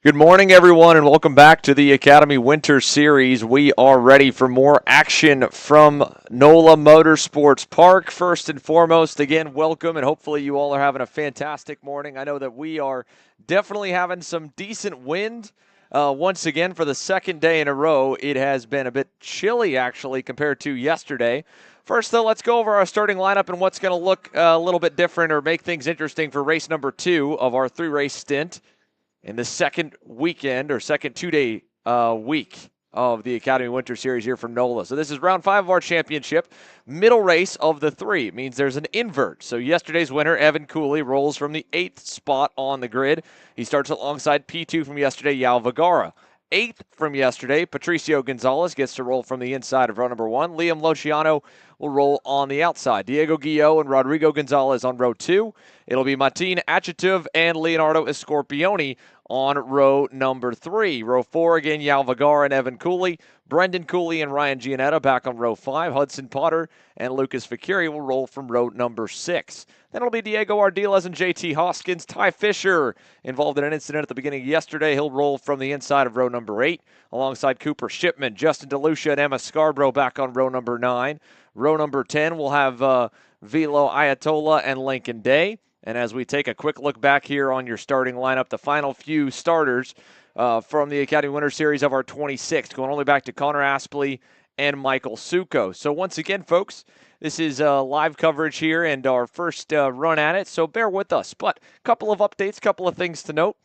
Good morning, everyone, and welcome back to the Yacademy Winter Series. We are ready for more action from NOLA Motorsports Park. First and foremost, again, welcome, and hopefully you all are having a fantastic morning. I know that we are definitely having some decent wind. Once again, for the second day in a row, it has been a bit chilly, actually, compared to yesterday. First, though, let's go over our starting lineup and what's going to look a little bit different or make things interesting for race number 2 of our 3-race stint in the second weekend or second two-day week of the Yacademy Winter Series here from NOLA. So this is round 5 of our championship, middle race of the 3. It means there's an invert. So yesterday's winner, Evan Cooley, rolls from the 8th spot on the grid. He starts alongside P2 from yesterday, Yao Vergara. 8th from yesterday, Patricio Gonzalez gets to roll from the inside of row number 1. Liam Luciano will roll on the outside. Diego Guillot and Rodrigo Gonzalez on row 2. It'll be Martin Achetuv and Leonardo Escorpioni on row number 3. Row 4, again, Yao Vergara and Evan Cooley. Brendan Cooley and Ryan Gianetta back on row 5. Hudson Potter and Lucas Ficuri will roll from row number 6. Then it'll be Diego Ardiles and JT Hoskins. Ty Fisher, involved in an incident at the beginning of yesterday. He'll roll from the inside of row number 8, alongside Cooper Shipman, Justin DeLucia, and Emma Scarborough back on row number 9. Row number 10 will have Vilo Ayatollah and Lincoln Day. And as we take a quick look back here on your starting lineup, the final few starters from the Yacademy Winter Series of our 26th, going only back to Connor Aspley and Michael Succo. So once again, folks, this is live coverage here and our first run at it, so bear with us. But a couple of updates, couple of things to note.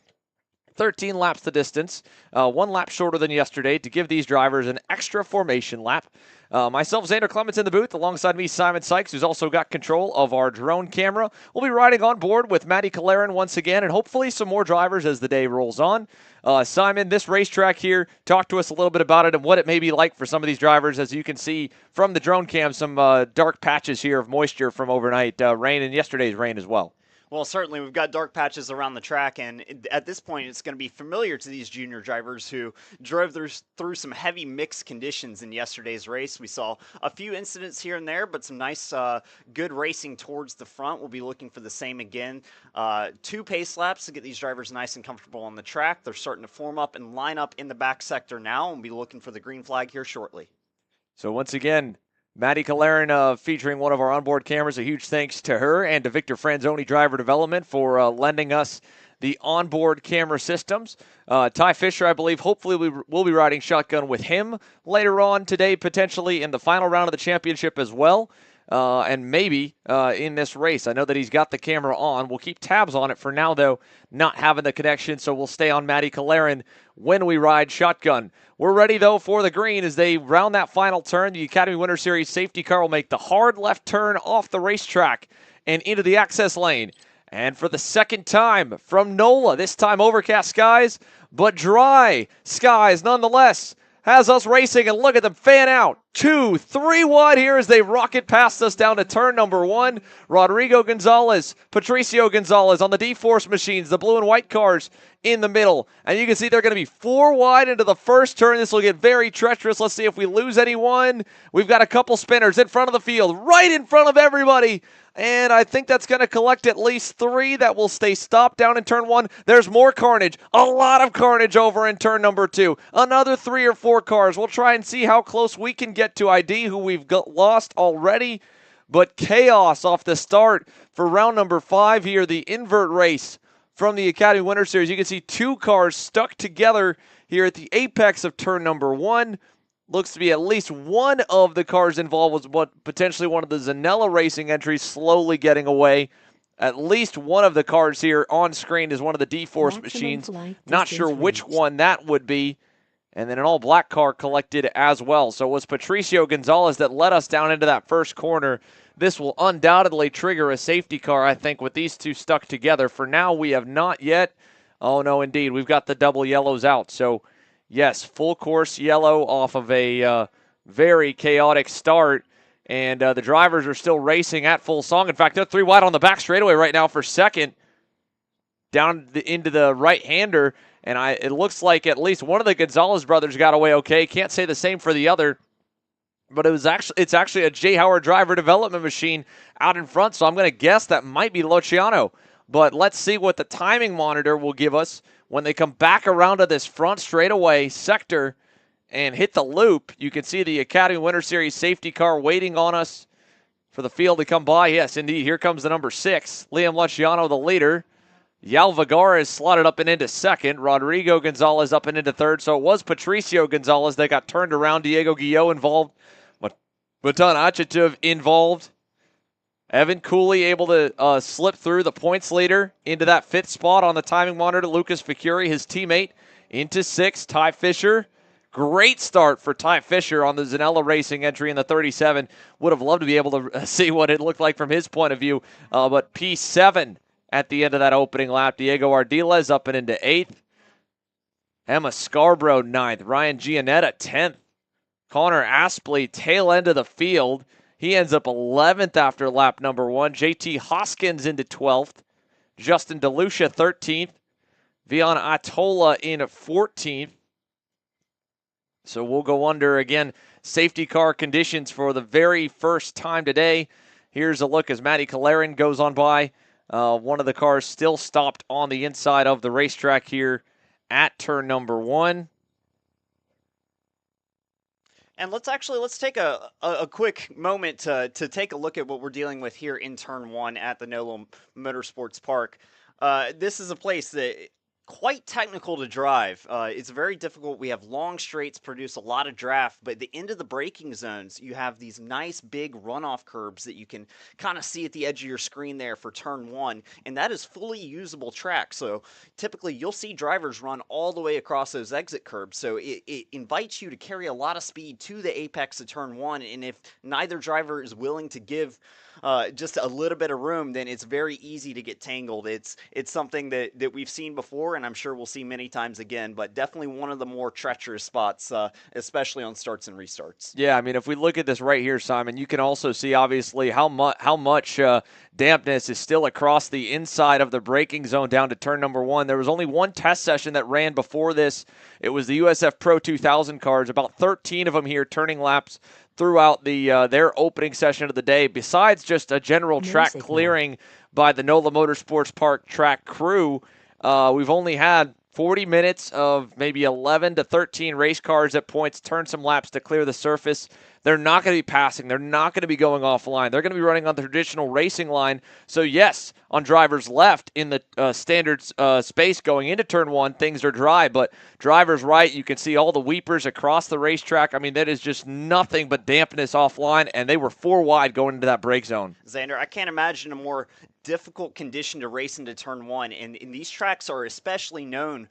13 laps the distance, 1 lap shorter than yesterday to give these drivers an extra formation lap. Myself, Xander Clements in the booth, alongside me, Simon Sykes, who's also got control of our drone camera. We'll be riding on board with Matty Kalarin once again, and hopefully some more drivers as the day rolls on. Simon, this racetrack here, talk to us a little bit about it and what it may be like for some of these drivers. As you can see from the drone cam, some dark patches here of moisture from overnight rain and yesterday's rain as well. Well, certainly we've got dark patches around the track, and at this point it's going to be familiar to these junior drivers who drove through some heavy mixed conditions in yesterday's race. We saw a few incidents here and there, but some nice, good racing towards the front. We'll be looking for the same again. 2 pace laps to get these drivers nice and comfortable on the track. They're starting to form up and line up in the back sector now, and we'll be looking for the green flag here shortly. So once again, Matty Kalarin featuring one of our onboard cameras. A huge thanks to her and to Victor Franzoni Driver Development for lending us the onboard camera systems. Ty Fisher, I believe, hopefully we'll be riding shotgun with him later on today, potentially in the final round of the championship as well. And maybe in this race. I know that he's got the camera on. We'll keep tabs on it for now, though, not having the connection, so we'll stay on Matty Kalarin when we ride shotgun. We're ready, though, for the green as they round that final turn. The Yacademy Winter Series safety car will make the hard left turn off the racetrack and into the access lane. And for the second time from NOLA, this time overcast skies, but dry skies nonetheless, has us racing, and look at them fan out. 2, 3 wide here as they rocket past us down to turn number 1. Rodrigo Gonzalez, Patricio Gonzalez on the D-Force machines, the blue and white cars in the middle. And you can see they're going to be 4 wide into the first turn. This will get very treacherous. Let's see if we lose anyone. We've got a couple spinners in front of the field, right in front of everybody. And I think that's going to collect at least 3 that will stay stopped down in turn 1. There's more carnage. A lot of carnage over in turn number 2. Another 3 or 4 cars. We'll try and see how close we can get to ID, who we've lost already. But chaos off the start for round number 5 here, the invert race from the Yacademy Winter Series. You can see 2 cars stuck together here at the apex of turn number 1. Looks to be at least one of the cars involved was potentially one of the Zanella Racing entries slowly getting away. At least one of the cars here on screen is one of the D-Force machines. Not sure which one that would be. And then an all-black car collected as well. So it was Patricio Gonzalez that led us down into that first corner. This will undoubtedly trigger a safety car, I think, with these two stuck together. For now, we have not yet. Oh, no, indeed. We've got the double yellows out. So, yes, full course yellow off of a very chaotic start. And the drivers are still racing at full song. In fact, they're 3 wide on the back straightaway right now for second. Down into the right-hander. And it looks like at least one of the Gonzalez brothers got away okay. Can't say the same for the other. But it's actually a J. Howard driver development machine out in front. So I'm going to guess that might be Luciano. But let's see what the timing monitor will give us when they come back around to this front straightaway sector and hit the loop, you can see the Yacademy Winter Series safety car waiting on us for the field to come by. Yes, indeed, here comes the number 6, Liam Luciano, the leader. Yal Vergara is slotted up and into second. Rodrigo Gonzalez up and into third. So it was Patricio Gonzalez that got turned around. Diego Guillot involved. Matan Achetiv involved. Evan Cooley able to slip through the points leader into that 5th spot on the timing monitor. Lucas Ficuri, his teammate, into 6th. Ty Fisher. Great start for Ty Fisher on the Zanella Racing entry in the 37. Would have loved to be able to see what it looked like from his point of view. But P7 at the end of that opening lap. Diego Ardiles up and into 8th. Emma Scarborough 9th. Ryan Gianetta 10th. Connor Aspley tail end of the field. He ends up 11th after lap number 1. JT Hoskins into 12th. Justin DeLucia 13th. Vian Atola in 14th. So we'll go under, again, safety car conditions for the very first time today. Here's a look as Matty Kalarin goes on by. One of the cars still stopped on the inside of the racetrack here at turn number 1. And let's take a quick moment to take a look at what we're dealing with here in turn 1 at the NOLA Motorsports Park. This is a place that quite technical to drive. It's very difficult. We have long straights, produce a lot of draft, but at the end of the braking zones, you have these nice big runoff curbs that you can kind of see at the edge of your screen there for turn 1, and that is fully usable track. So typically you'll see drivers run all the way across those exit curbs. So it invites you to carry a lot of speed to the apex of turn 1, and if neither driver is willing to give just a little bit of room, then it's very easy to get tangled. It's something that we've seen before, and I'm sure we'll see many times again, but definitely one of the more treacherous spots, especially on starts and restarts. Yeah, I mean, if we look at this right here, Simon, you can also see, obviously, how much dampness is still across the inside of the braking zone down to turn number 1. There was only one test session that ran before this. It was the USF Pro 2000 cars, about 13 of them here turning laps throughout their opening session of the day, besides just a general track clearing by the NOLA Motorsports Park track crew. We've only had 40 minutes of maybe 11 to 13 race cars at points turn some laps to clear the surface. They're not going to be passing. They're not going to be going offline. They're going to be running on the traditional racing line. So, yes, on drivers left in the standard space going into turn 1, things are dry. But drivers right, you can see all the weepers across the racetrack. I mean, that is just nothing but dampness offline, and they were 4 wide going into that brake zone. Xander, I can't imagine a more difficult condition to race into turn 1, and these tracks are especially known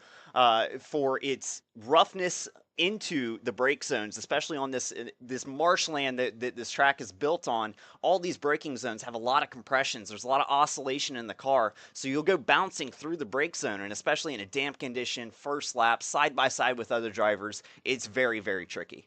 for its roughness into the brake zones, especially on this marshland that this track is built on. All these braking zones have a lot of compressions. There's a lot of oscillation in the car, so you'll go bouncing through the brake zone, and especially in a damp condition, first lap, side by side with other drivers, it's very, very tricky.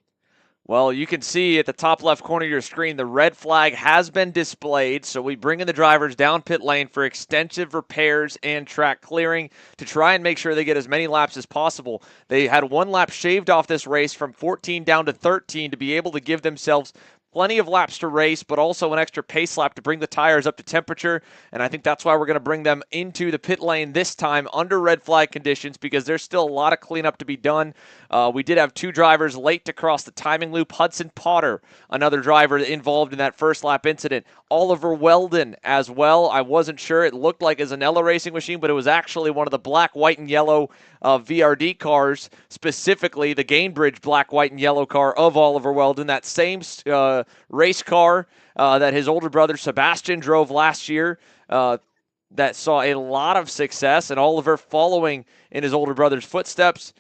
Well, you can see at the top left corner of your screen, the red flag has been displayed. So we bring in the drivers down pit lane for extensive repairs and track clearing to try and make sure they get as many laps as possible. They had 1 lap shaved off this race from 14 down to 13 to be able to give themselves plenty of laps to race, but also an extra pace lap to bring the tires up to temperature. And I think that's why we're going to bring them into the pit lane this time under red flag conditions, because there's still a lot of cleanup to be done. We did have 2 drivers late to cross the timing loop. Hudson Potter, another driver involved in that first lap incident. Oliver Weldon as well. I wasn't sure. It looked like a Zanella racing machine, but it was actually one of the black, white, and yellow VRD cars, specifically the Gainbridge black, white, and yellow car of Oliver Weldon, that same race car that his older brother Sebastian drove last year, that saw a lot of success, and Oliver following in his older brother's footsteps.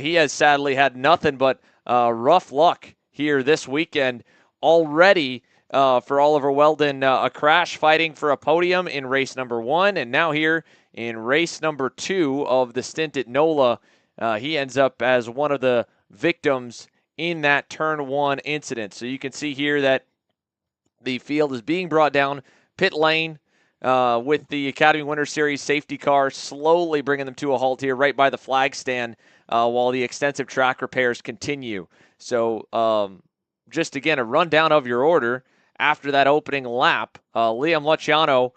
He has sadly had nothing but rough luck here this weekend already. For Oliver Weldon, a crash fighting for a podium in race number 1, and now here in race number 2 of the stint at NOLA, he ends up as one of the victims in that turn 1 incident. So you can see here that the field is being brought down pit lane with the Yacademy Winter Series safety car slowly bringing them to a halt here right by the flag stand while the extensive track repairs continue. So just again, a rundown of your order. After that opening lap, Liam Luciano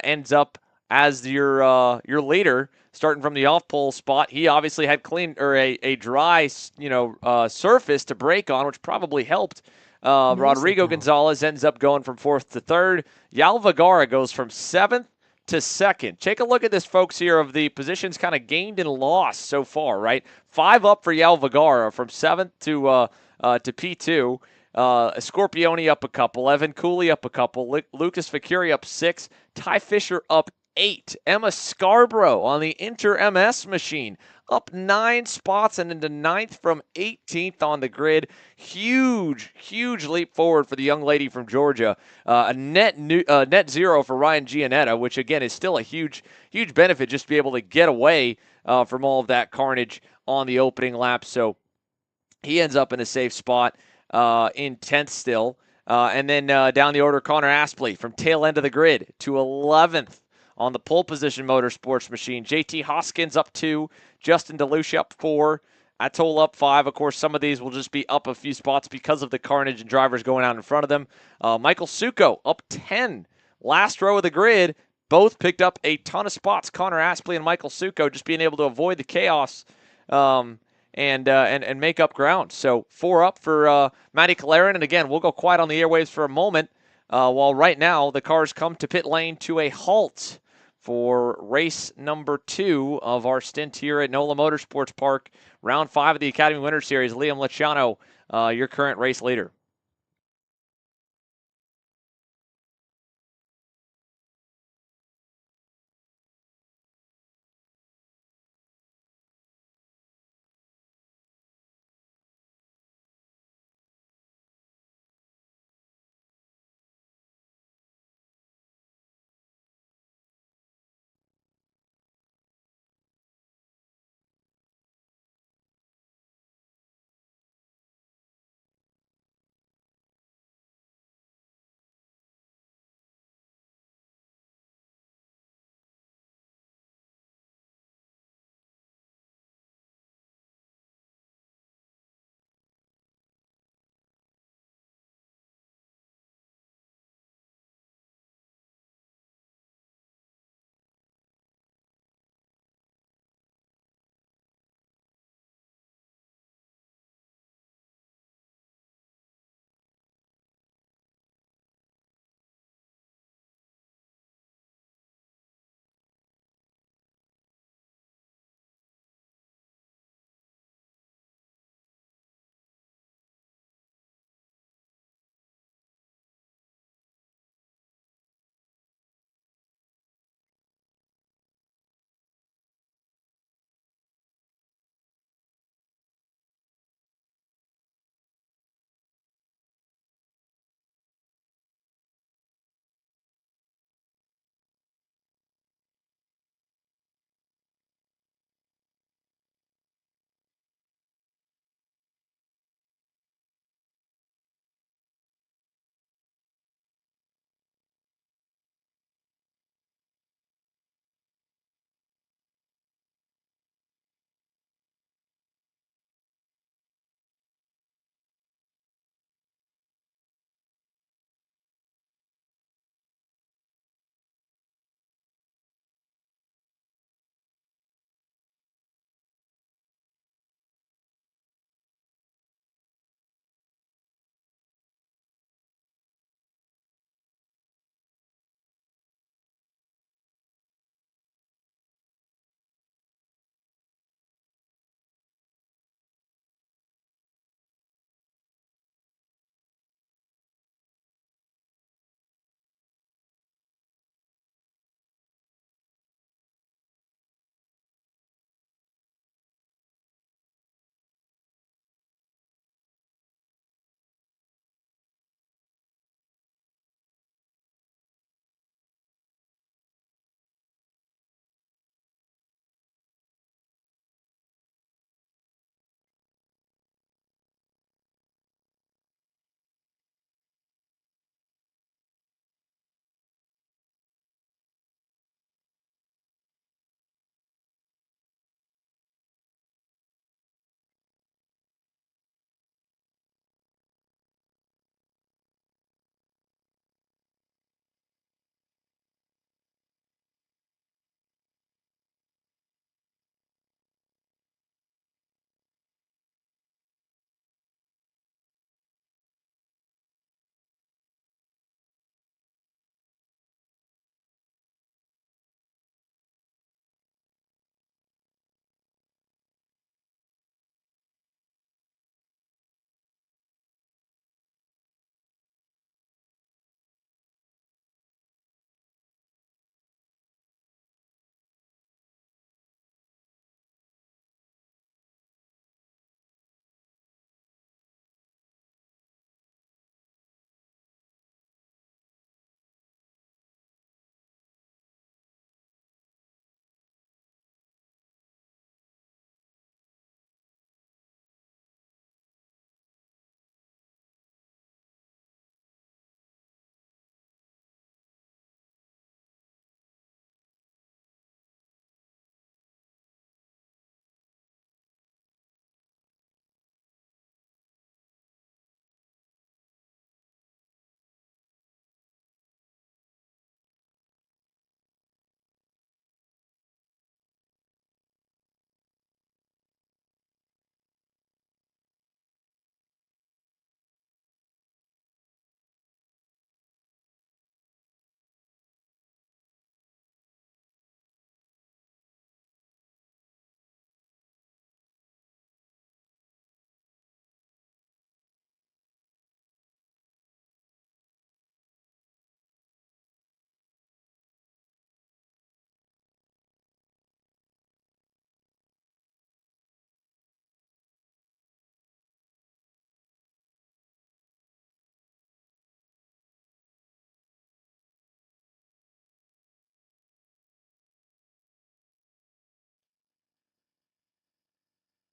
ends up as your leader, starting from the off pole spot. He obviously had clean or a dry surface to brake on, which probably helped. Rodrigo Musical. Gonzalez ends up going from fourth to third. Yal Vergara goes from seventh to second. Take a look at this, folks, here of the positions kind of gained and lost so far, right? 5 up for Yal Vergara from seventh to P2. Scorpione up a couple. Evan Cooley up a couple. Lucas Facuri up 6. Ty Fisher up 8. Emma Scarborough on the Inter MS machine up 9 spots and into ninth from 18th on the grid. Huge leap forward for the young lady from Georgia. A net zero for Ryan Gianetta, which again is still a huge benefit just to be able to get away from all of that carnage on the opening lap. So he ends up in a safe spot in 10th still. And then down the order, Connor Aspley from tail end of the grid to 11th on the pole position motorsports machine. JT Hoskins up 2, Justin DeLucia up 4, Atoll up 5. Of course, some of these will just be up a few spots because of the carnage and drivers going out in front of them. Michael Suko up 10, last row of the grid. Both picked up a ton of spots. Connor Aspley and Michael Suko just being able to avoid the chaos and make up ground. So 4 up for Matty Claren. And again, we'll go quiet on the airwaves for a moment while right now the cars come to pit lane to a halt for race number 2 of our stint here at NOLA Motorsports Park. Round 5 of the Yacademy Winter Series. Liam Leciano, your current race leader.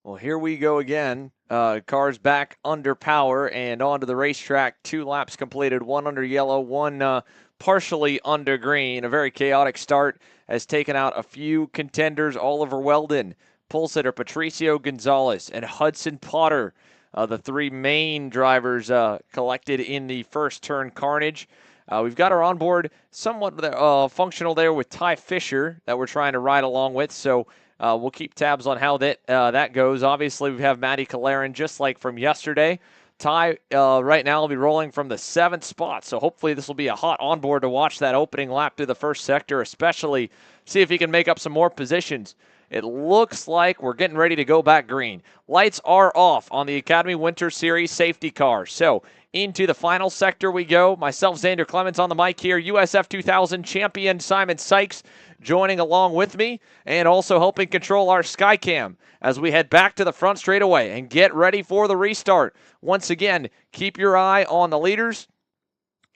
Well, here we go again. Cars back under power and onto the racetrack. 2 laps completed, one under yellow, one partially under green. A very chaotic start has taken out a few contenders. Oliver Weldon, pole sitter Patricio Gonzalez, and Hudson Potter, the 3 main drivers collected in the first turn carnage. We've got our onboard somewhat functional there with Ty Fisher that we're trying to ride along with. So we'll keep tabs on how that goes. Obviously, we have Matty Kalarin just like from yesterday. Ty right now will be rolling from the 7th spot, so hopefully this will be a hot onboard to watch that opening lap through the first sector, especially see if he can make up some more positions. It looks like we're getting ready to go back green. Lights are off on the Yacademy Winter Series safety car. So into the final sector we go. Myself, Xander Clements on the mic here. USF 2000 champion Simon Sykes joining along with me and also helping control our Skycam as we head back to the front straightaway and get ready for the restart. Once again, keep your eye on the leaders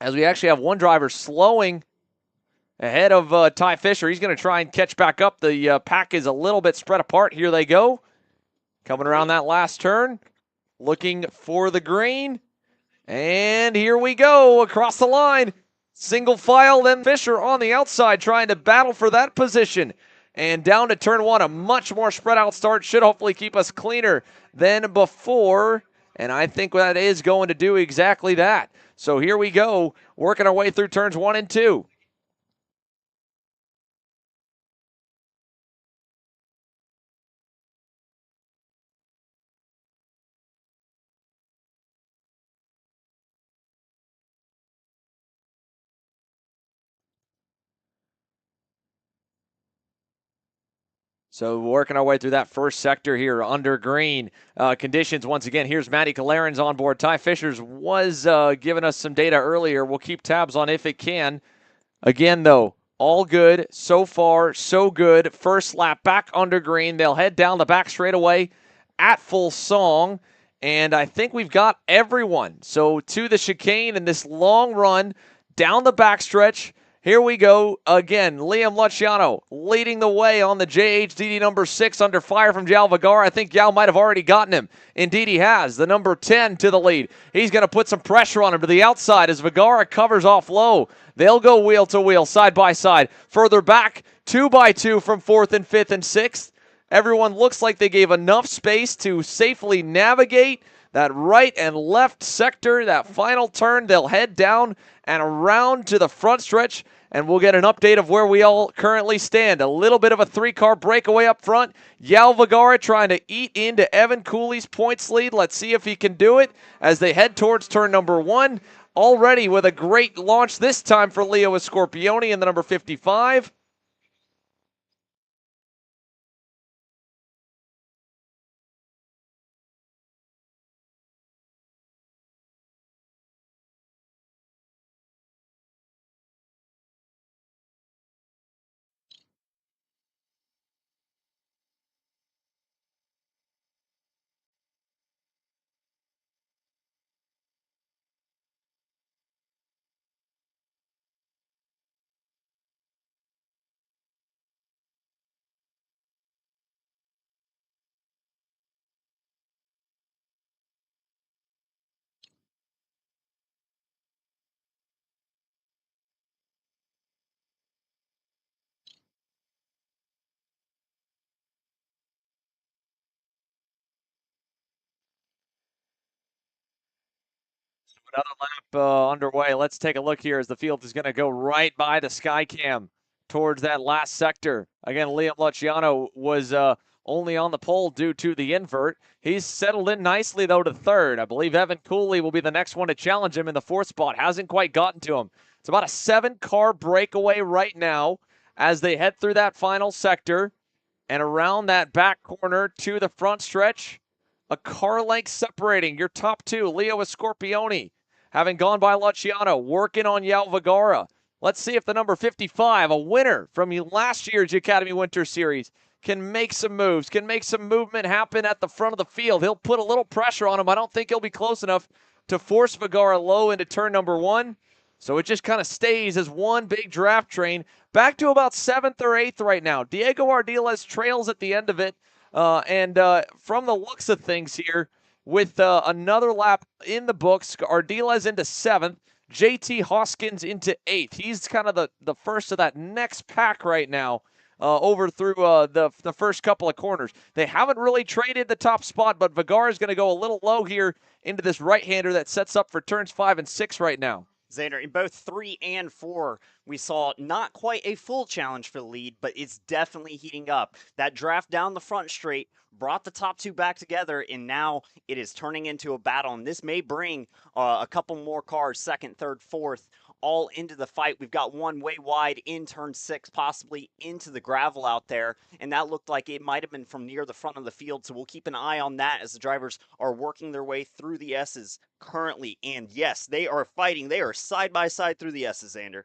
as we actually have one driver slowing ahead of Ty Fisher. He's going to try and catch back up. The pack is a little bit spread apart. Here they go. Coming around that last turn. Looking for the green. And here we go across the line. Single file, then Fisher on the outside trying to battle for that position. And down to turn 1, a much more spread out start should hopefully keep us cleaner than before. And I think that is going to do exactly that. So here we go, working our way through turns 1 and 2. So working our way through that first sector here under green conditions. Once again, here's Matty Kalarin's on board. Ty Fisher's was giving us some data earlier. We'll keep tabs on if it can. Again, though, all good. So far, so good. First lap back under green. They'll head down the back straightaway at full song. And I think we've got everyone. So to the chicane in this long run down the backstretch. Here we go again. Liam Luciano leading the way on the JHDD number 6 under fire from Yal Vergara. I think Yal might have already gotten him. Indeed, he has. The number 10 to the lead. He's going to put some pressure on him to the outside as Vergara covers off low. They'll go wheel to wheel, side by side. Further back, 2 by 2 from 4th and 5th and 6th. Everyone looks like they gave enough space to safely navigate that right and left sector. That final turn, they'll head down and around to the front stretch, and we'll get an update of where we all currently stand. A little bit of a 3-car breakaway up front. Yal Vergara trying to eat into Evan Cooley's points lead. Let's see if he can do it as they head towards turn number 1. Already with a great launch this time for Leo Scorpioni in the number 55. Another lap underway. Let's take a look here as the field is going to go right by the Skycam towards that last sector. Again, Liam Luciano was only on the pole due to the invert. He's settled in nicely, though, to 3rd. I believe Evan Cooley will be the next one to challenge him in the 4th spot. Hasn't quite gotten to him. It's about a 7-car breakaway right now as they head through that final sector and around that back corner to the front stretch. A car length separating your top 2. Leo Scorpioni having gone by Luciano, working on Yal Vergara. Let's see if the number 55, a winner from last year's Yacademy Winter Series, can make some moves, can make some movement happen at the front of the field. He'll put a little pressure on him. I don't think he'll be close enough to force Vergara low into turn number 1. So it just kind of stays as one big draft train back to about 7th or 8th right now. Diego Ardiles trails at the end of it. And from the looks of things here, with another lap in the books, Ardiles into 7th, JT Hoskins into 8th. He's kind of the first of that next pack right now. Over through the first couple of corners. They haven't really traded the top spot, but Vigar is going to go a little low here into this right-hander that sets up for turns 5 and 6 right now. Xander, in both 3 and 4, we saw not quite a full challenge for the lead, but it's definitely heating up. That draft down the front straight brought the top two back together, and now it is turning into a battle. And this may bring a couple more cars, second, third, fourth, all into the fight. We've got one way wide in turn 6, possibly into the gravel out there, and that looked like it might have been from near the front of the field. So we'll keep an eye on that as the drivers are working their way through the S's currently. And yes, they are fighting. They are side by side through the S's, Xander.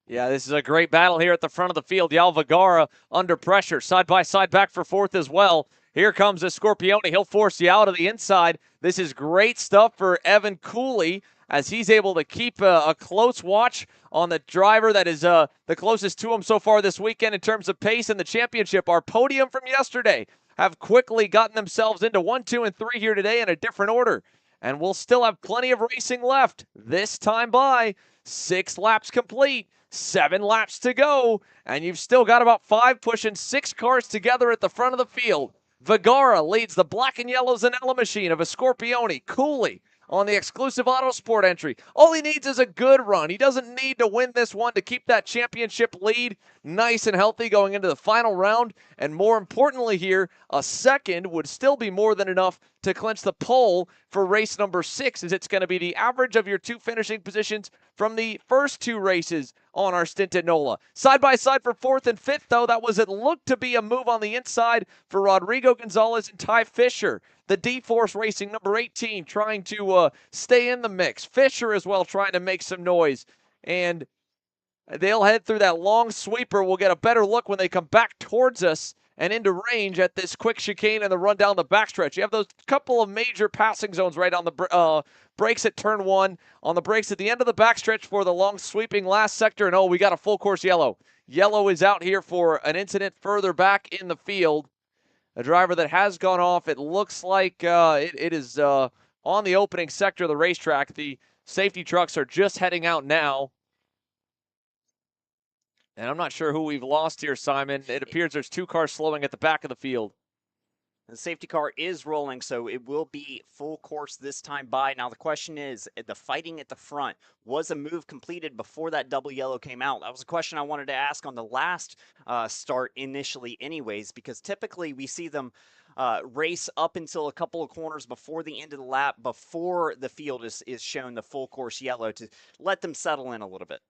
Yeah, this is a great battle here at the front of the field. Yal Vigara under pressure, side by side back for 4th as well. Here comes the Scorpione. He'll force you out of the inside. This is great stuff for Evan Cooley as he's able to keep a close watch on the driver that is the closest to him so far this weekend in terms of pace in the championship. Our podium from yesterday have quickly gotten themselves into 1, 2, and 3 here today in a different order. And we'll still have plenty of racing left. This time by 6 laps complete. 7 laps to go, and you've still got about 5 pushing 6 cars together at the front of the field. Vigara leads the black and yellow Zanella machine of a Scorpione. Cooley on the exclusive Autosport entry. All he needs is a good run. He doesn't need to win this one to keep that championship lead nice and healthy going into the final round. And more importantly here, a second would still be more than enough to clinch the pole for race number 6, as it's going to be the average of your 2 finishing positions from the first 2 races on our stint at NOLA. Side by side for 4th and 5th, though, that was it looked to be a move on the inside for Rodrigo Gonzalez and Ty Fisher. The D-Force Racing number 18 trying to stay in the mix. Fisher as well trying to make some noise. And they'll head through that long sweeper. We'll get a better look when they come back towards us and into range at this quick chicane and the run down the backstretch. You have those couple of major passing zones right on the brakes at turn 1, on the brakes at the end of the backstretch for the long sweeping last sector. And we got a full course yellow. Yellow is out here for an incident further back in the field. A driver that has gone off. It looks like it is on the opening sector of the racetrack. The safety trucks are just heading out now. And I'm not sure who we've lost here, Simon. It appears there's 2 cars slowing at the back of the field. The safety car is rolling, so it will be full course this time by. Now, the question is, the fighting at the front, was a move completed before that double yellow came out? That was a question I wanted to ask on the last start initially anyways, because typically we see them race up until a couple of corners before the end of the lap, before the field is shown the full course yellow to let them settle in a little bit.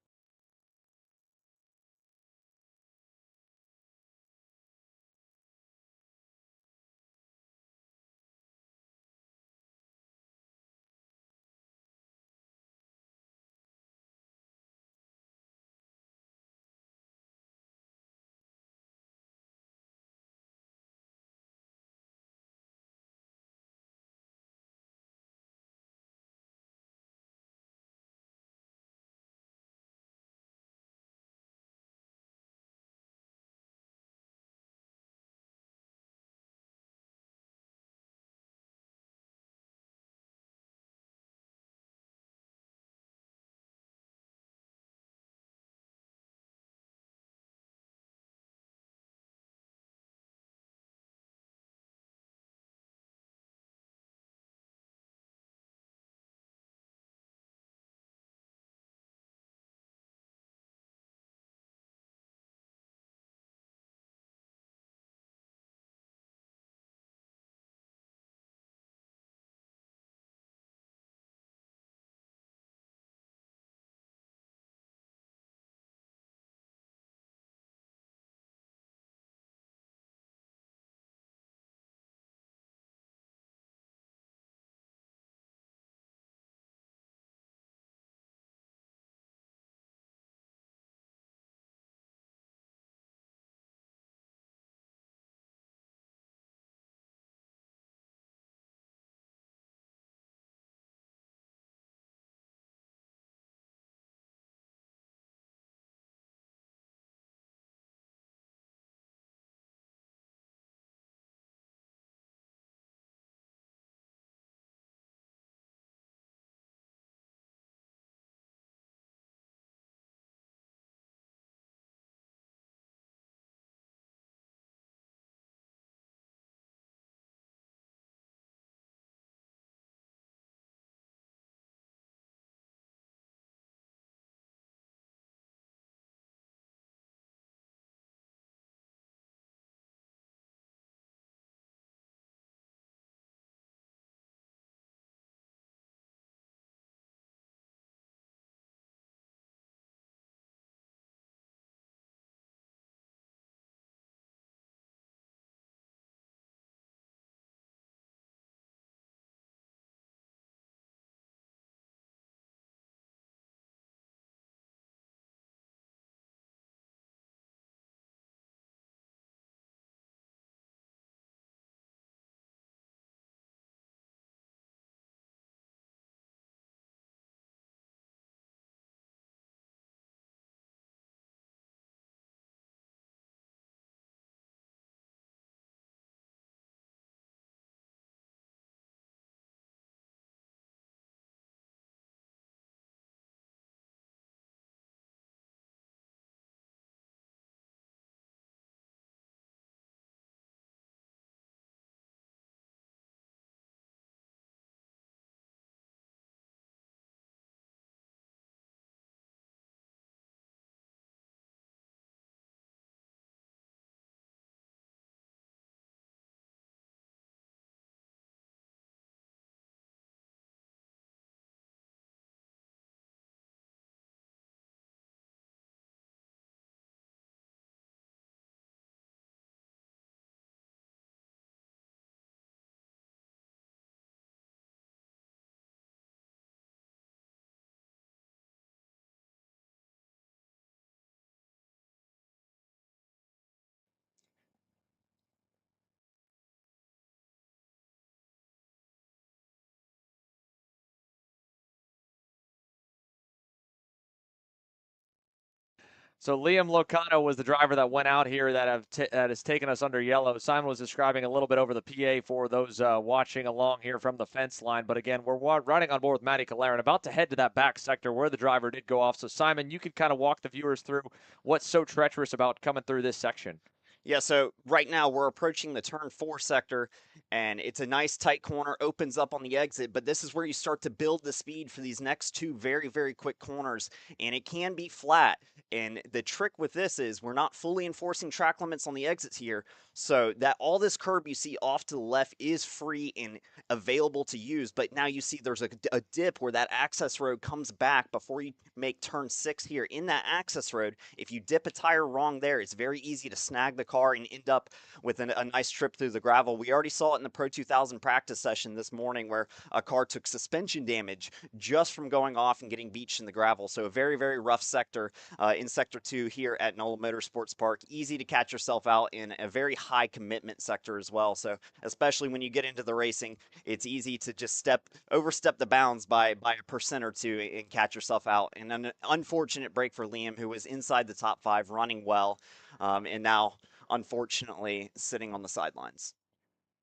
So Liam Locano was the driver that went out here that has taken us under yellow. Simon was describing a little bit over the PA for those watching along here from the fence line. But again, we're riding on board with Matty Calaran, about to head to that back sector where the driver did go off. So Simon, you could kind of walk the viewers through what's so treacherous about coming through this section. Yeah, so right now we're approaching the turn 4 sector, and it's a nice tight corner, opens up on the exit, but this is where you start to build the speed for these next two very, very quick corners, and it can be flat. And the trick with this is we're not fully enforcing track limits on the exits here, so that all this curb you see off to the left is free and available to use, but now you see there's a dip where that access road comes back before you make turn 6 here. In that access road, if you dip a tire wrong there, it's very easy to snag the car and end up with a nice trip through the gravel. We already saw it in the Pro 2000 practice session this morning where a car took suspension damage just from going off and getting beached in the gravel. So a very, very rough sector in Sector 2 here at NOLA Motorsports Park. Easy to catch yourself out in a very high commitment sector as well. So especially when you get into the racing, it's easy to just overstep the bounds by a percent or two and catch yourself out. And an unfortunate break for Liam, who was inside the top 5, running well, and now unfortunately sitting on the sidelines.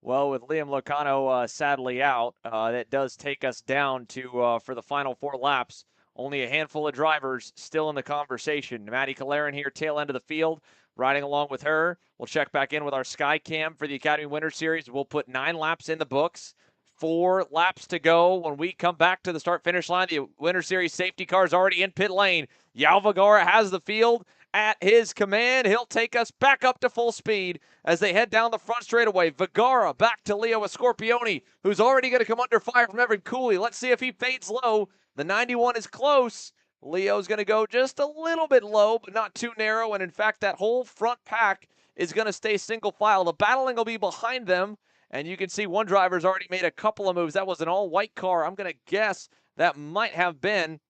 Well, with Liam Locano sadly out, that does take us down to, for the final 4 laps, only a handful of drivers still in the conversation. Matty Calaran here, tail end of the field, riding along with her. We'll check back in with our Sky Cam for the Academy Winter Series. We'll put 9 laps in the books. 4 laps to go when we come back to the start-finish line. The Winter Series safety car is already in pit lane. Yalvagara has the field at his command. He'll take us back up to full speed as they head down the front straightaway. Vergara back to Leo Scorpioni, who's already going to come under fire from Evan Cooley. Let's see if he fades low. The 91 is close. Leo's going to go just a little bit low, but not too narrow. And in fact, that whole front pack is going to stay single file. The battling will be behind them. And you can see one driver's already made a couple of moves. That was an all-white car. I'm going to guess that might have been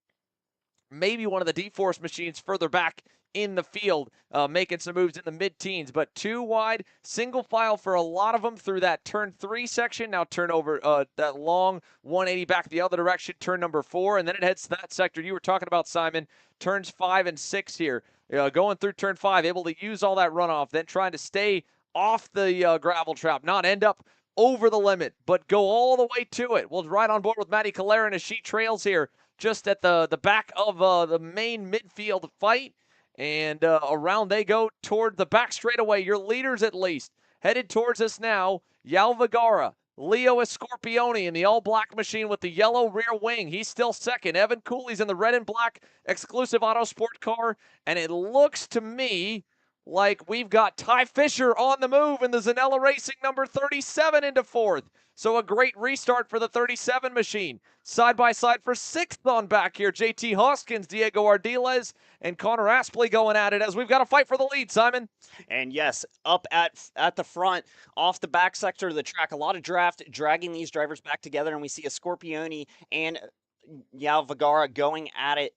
maybe one of the D-Force machines further back in the field, making some moves in the mid-teens. But 2 wide, single file for a lot of them through that turn 3 section. Now turn over that long 180 back the other direction, turn number 4, and then it heads to that sector you were talking about, Simon. Turns 5 and 6 here. Going through turn 5, able to use all that runoff, then trying to stay off the gravel trap, not end up over the limit, but go all the way to it. We'll ride on board with Matty Calaran as she trails here just at the back of the main midfield fight. And around they go toward the back straightaway. Your leaders, at least, headed towards us now. Yalvagara, Leo Scorpioni in the all-black machine with the yellow rear wing. He's still second. Evan Cooley's in the red and black exclusive auto sport car. And it looks to me like we've got Ty Fisher on the move in the Zanella Racing number 37 into 4th. So a great restart for the 37 machine. Side by side for 6th on back here. JT Hoskins, Diego Ardiles, and Connor Aspley going at it as we've got to fight for the lead, Simon. And yes, up at the front, off the back sector of the track, a lot of draft dragging these drivers back together, and we see a Scorpioni and Yalvagara going at it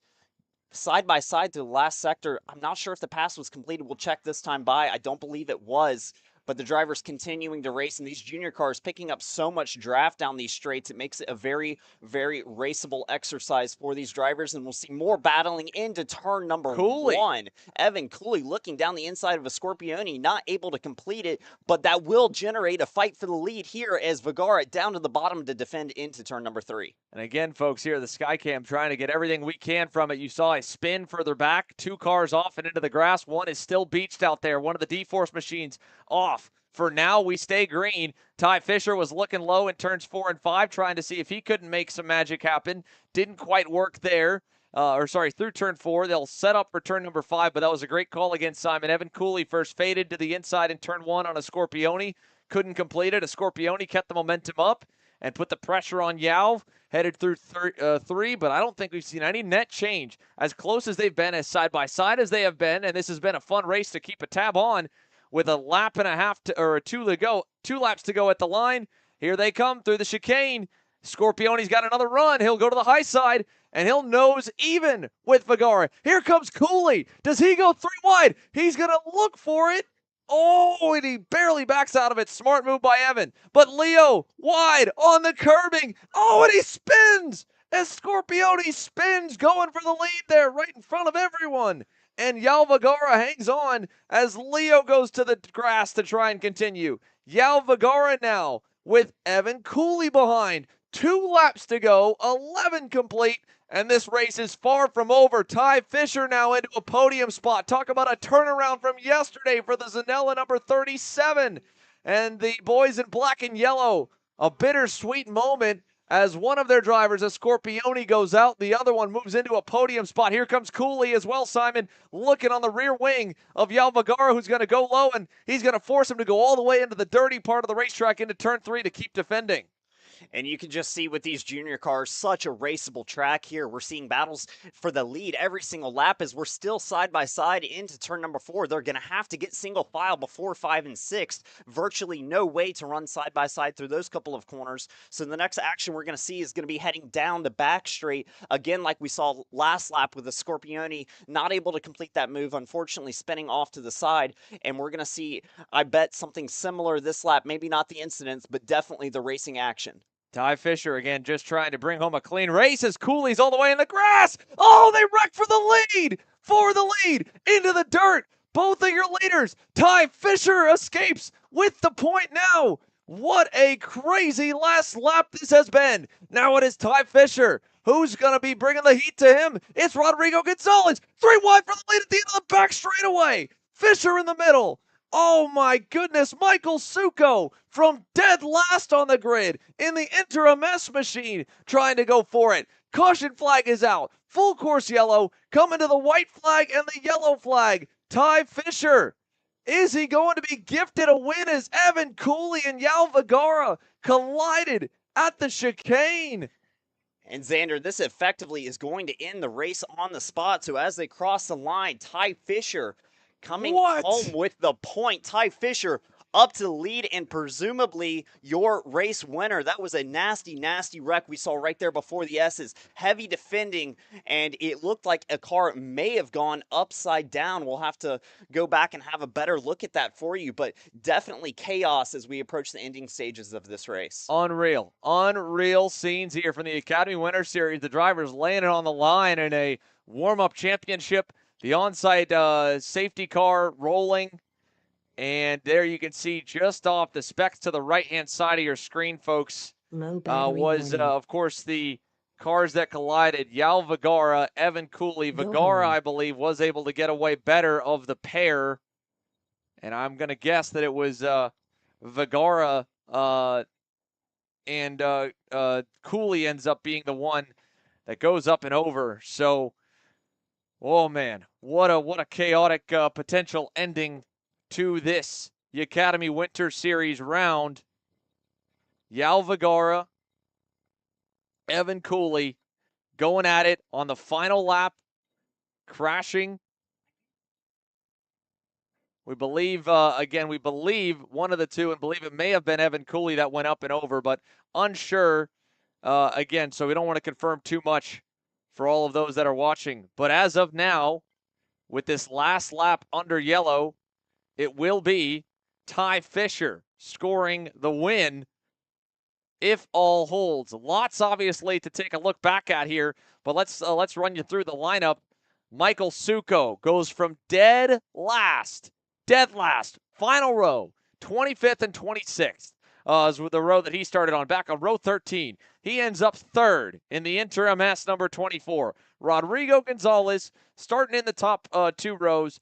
side by side to the last sector. I'm not sure if the pass was completed. We'll check this time by. I don't believe it was. But the drivers continuing to race, and these junior cars picking up so much draft down these straights, it makes it a very, very raceable exercise for these drivers. And we'll see more battling into turn number 1. Evan Cooley looking down the inside of a Scorpioni, not able to complete it, but that will generate a fight for the lead here as Vergara down to the bottom to defend into turn number 3. And again, folks, here the Skycam trying to get everything we can from it. You saw a spin further back, 2 cars off and into the grass. One is still beached out there. One of the D-Force machines off. For now, we stay green. Ty Fisher was looking low in turns 4 and 5, trying to see if he couldn't make some magic happen. Didn't quite work there. Through turn 4. They'll set up for turn number 5, but that was a great call against Simon. Evan Cooley first faded to the inside in turn 1 on a Scorpioni. Couldn't complete it. A Scorpioni kept the momentum up and put the pressure on Yao. Headed through 3, but I don't think we've seen any net change. As close as they've been, as side by side as they have been, and this has been a fun race to keep a tab on. With a lap and a half or 2 to go, 2 laps to go at the line. Here they come through the chicane. Scorpioni's got another run. He'll go to the high side, and he'll nose even with Vergara. Here comes Cooley. Does he go 3 wide? He's going to look for it. Oh, and he barely backs out of it. Smart move by Evan. But Leo wide on the curbing. Oh, and he spins as Scorpioni spins, going for the lead there right in front of everyone. and Yalvagara hangs on as Leo goes to the grass to try and continue. Yalvagara now with Evan Cooley behind. 2 laps to go, 11 complete, and this race is far from over. Ty Fisher now into a podium spot. Talk about a turnaround from yesterday for the Zanella number 37. And the boys in black and yellow, a bittersweet moment as one of their drivers, a Scorpione, goes out. The other one moves into a podium spot. Here comes Cooley as well, Simon, looking on the rear wing of Yalvagara, who's going to go low, and he's going to force him to go all the way into the dirty part of the racetrack into turn 3 to keep defending. And you can just see with these junior cars, such a raceable track here. We're seeing battles for the lead every single lap as we're still side by side into turn number 4. They're going to have to get single file before 5 and 6. Virtually no way to run side by side through those couple of corners. So the next action we're going to see is going to be heading down the back straight. Again, like we saw last lap with the Scorpione, not able to complete that move, unfortunately spinning off to the side. And we're going to see, I bet, something similar this lap. Maybe not the incidents, but definitely the racing action. Ty Fisher again just trying to bring home a clean race as Cooley's all the way in the grass. Oh, they wrecked for the lead! For the lead! Into the dirt! Both of your leaders! Ty Fisher escapes with the point now! What a crazy last lap this has been! Now it is Ty Fisher. Who's going to be bringing the heat to him? It's Rodrigo Gonzalez. 3 wide for the lead at the end of the back straightaway. Fisher in the middle. Oh my goodness, Michael Succo from dead last on the grid in the interim mess machine trying to go for it. Caution flag is out. Full course yellow, coming to the white flag and the yellow flag. Ty Fisher. Is he going to be gifted a win as Evan Cooley and Yalvagara collided at the chicane? And Xander, this effectively is going to end the race on the spot. So as they cross the line, Ty Fisher coming home with the point. Ty Fisher up to the lead and presumably your race winner. That was a nasty, nasty wreck we saw right there before the S's. Heavy defending, and it looked like a car may have gone upside down. We'll have to go back and have a better look at that for you, but definitely chaos as we approach the ending stages of this race. Unreal. Unreal scenes here from the Yacademy Winter Series. The drivers laying it on the line in a warm-up championship. The on-site safety car rolling. And there you can see just off the specs to the right-hand side of your screen, folks, was, of course, the cars that collided. Yalvagara, Evan Cooley. Vagara, I believe, was able to get away better of the pair. And I'm going to guess that it was Vagara and Cooley ends up being the one that goes up and over. So, oh, man, what a chaotic potential ending to this Yacademy Winter Series round. Yalvagara, Evan Cooley going at it on the final lap, crashing. We believe, we believe one of the two, and believe it may have been Evan Cooley that went up and over, but unsure, again, so we don't want to confirm too much for all of those that are watching. But as of now, with this last lap under yellow, it will be Ty Fisher scoring the win if all holds. Lots, obviously, to take a look back at here, but let's run you through the lineup. Michael Succo goes from dead last, final row, 25th and 26th. Is the row that he started on, back on row 13. He ends up third in the interim S number 24. Rodrigo Gonzalez, starting in the top 2 rows,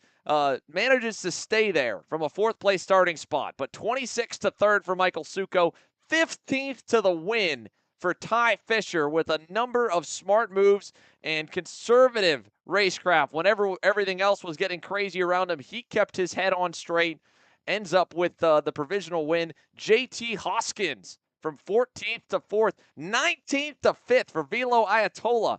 manages to stay there from a 4th place starting spot, but 26th to 3rd for Michael Succo, 15th to the win for Ty Fisher with a number of smart moves and conservative racecraft. Whenever everything else was getting crazy around him, he kept his head on straight, ends up with the provisional win. JT Hoskins from 14th to 4th, 19th to 5th for Velo Ayatollah.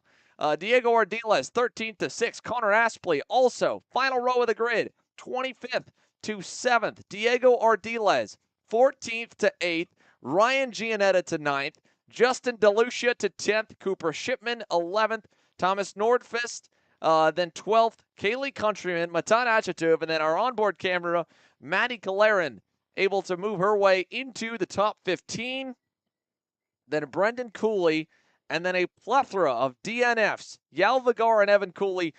Diego Ardiles, 13th to 6th. Connor Aspley, also final row of the grid, 25th to 7th. Diego Ardiles, 14th to 8th. Ryan Gianetta to 9th. Justin DeLucia to 10th. Cooper Shipman, 11th. Thomas Nordfist, then 12th. Kaylee Countryman, Matan Achatuv, and then our onboard camera, Maddie Kalerin, able to move her way into the top 15. Then Brendan Cooley and then a plethora of DNFs. Yal Vigar and Evan Cooley.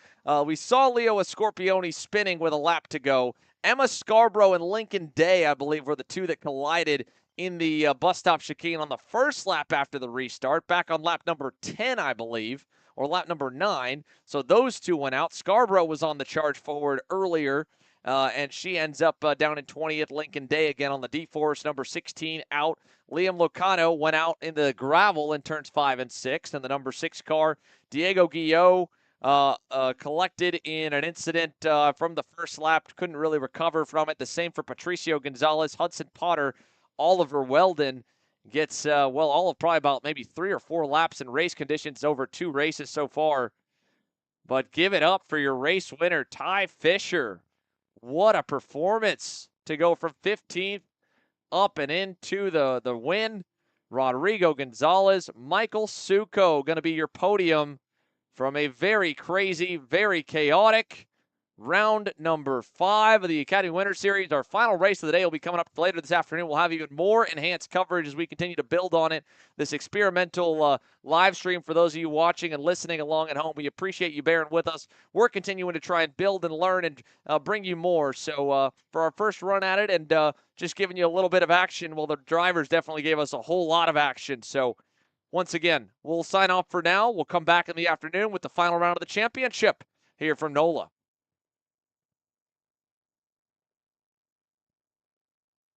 We saw Leo Escorpione spinning with a lap to go. Emma Scarborough and Lincoln Day, I believe, were the two that collided in the bus stop chicane on the first lap after the restart, back on lap number 10, I believe, or lap number 9. So those two went out. Scarborough was on the charge forward earlier, and she ends up down in 20th. Lincoln Day again on the D-Force, number 16, out. Liam Locano went out in the gravel in turns 5 and 6. And the number 6 car, Diego Guillot, collected in an incident from the first lap. Couldn't really recover from it. The same for Patricio Gonzalez, Hudson Potter, Oliver Weldon gets, all of probably about maybe 3 or 4 laps in race conditions over 2 races so far. But give it up for your race winner, Ty Fisher. What a performance to go from 15th up and into the win. Rodrigo Gonzalez, Michael Succo going to be your podium from a very crazy, very chaotic round number 5 of the Yacademy Winter Series. Our final race of the day will be coming up later this afternoon. We'll have even more enhanced coverage as we continue to build on it. This experimental live stream for those of you watching and listening along at home, we appreciate you bearing with us. We're continuing to try and build and learn and bring you more. So for our first run at it and just giving you a little bit of action, well, the drivers definitely gave us a whole lot of action. So once again, we'll sign off for now. We'll come back in the afternoon with the final round of the championship here from NOLA.